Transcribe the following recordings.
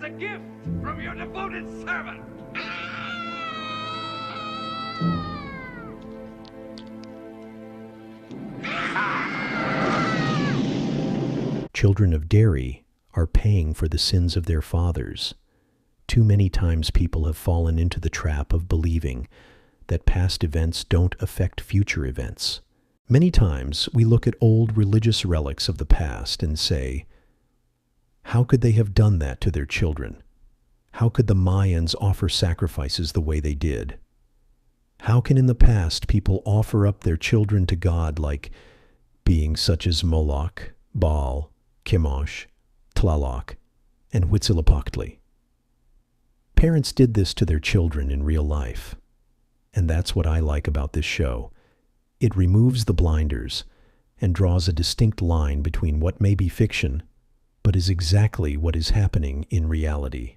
a gift from your devoted servant. Children of Derry are paying for the sins of their fathers. Too many times people have fallen into the trap of believing that past events don't affect future events. Many times we look at old religious relics of the past and say, how could they have done that to their children? How could the Mayans offer sacrifices the way they did? How can in the past people offer up their children to God like beings such as Moloch, Baal, Chemosh, Tlaloc, and Huitzilopochtli? Parents did this to their children in real life. And that's what I like about this show. It removes the blinders and draws a distinct line between what may be fiction, but is exactly what is happening in reality.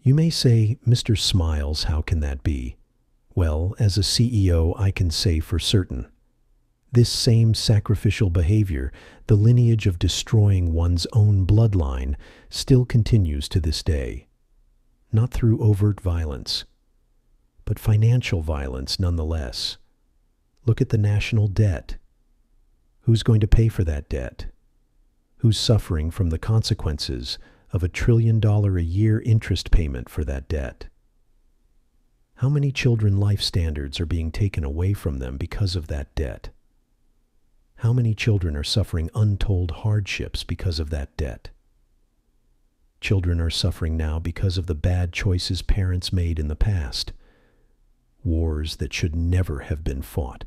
You may say, Mr. Smiles, how can that be? Well, as a CEO, I can say for certain. This same sacrificial behavior, the lineage of destroying one's own bloodline, still continues to this day. Not through overt violence, but financial violence nonetheless. Look at the national debt. Who's going to pay for that debt? Who's suffering from the consequences of $1 trillion a year interest payment for that debt? How many children life standards are being taken away from them because of that debt? How many children are suffering untold hardships because of that debt? Children are suffering now because of the bad choices parents made in the past. Wars that should never have been fought.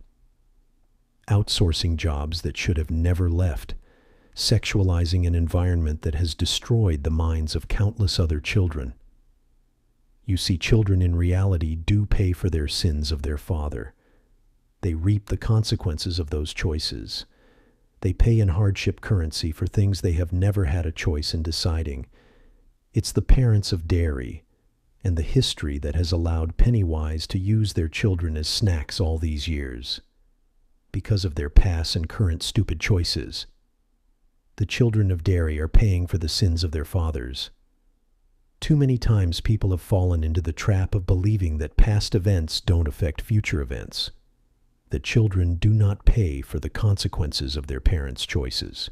Outsourcing jobs that should have never left. Sexualizing an environment that has destroyed the minds of countless other children. You see, children in reality do pay for their sins of their father. They reap the consequences of those choices. They pay in hardship currency for things they have never had a choice in deciding. It's the Parents of Derry and the history that has allowed Pennywise to use their children as snacks all these years. Because of their past and current stupid choices. The children of Derry are paying for the sins of their fathers. Too many times people have fallen into the trap of believing that past events don't affect future events. That children do not pay for the consequences of their parents' choices.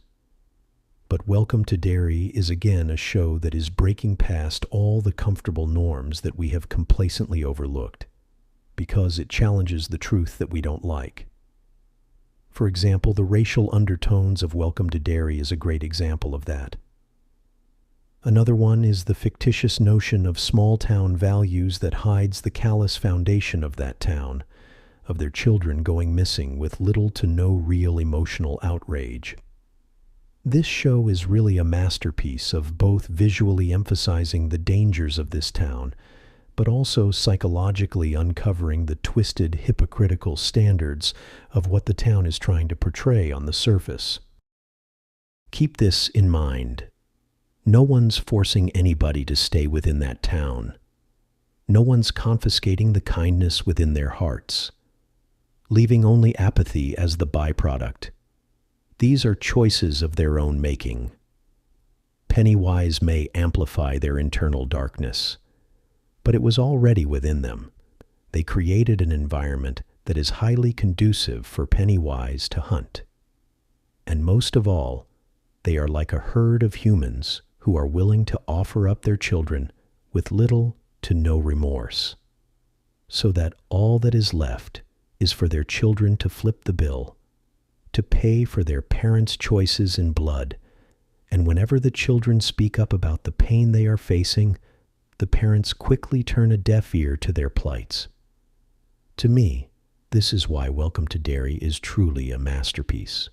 But Welcome to Derry is again a show that is breaking past all the comfortable norms that we have complacently overlooked, because it challenges the truth that we don't like. For example, the racial undertones of Welcome to Derry is a great example of that. Another one is the fictitious notion of small-town values that hides the callous foundation of that town, of their children going missing with little to no real emotional outrage. This show is really a masterpiece of both visually emphasizing the dangers of this town, but also psychologically uncovering the twisted, hypocritical standards of what the town is trying to portray on the surface. Keep this in mind. No one's forcing anybody to stay within that town. No one's confiscating the kindness within their hearts, leaving only apathy as the byproduct. These are choices of their own making. Pennywise may amplify their internal darkness, but it was already within them. They created an environment that is highly conducive for Pennywise to hunt. And most of all, they are like a herd of humans who are willing to offer up their children with little to no remorse, so that all that is left is for their children to flip the bill, to pay for their parents' choices in blood, and whenever the children speak up about the pain they are facing, the parents quickly turn a deaf ear to their plights. To me, this is why Welcome to Derry is truly a masterpiece.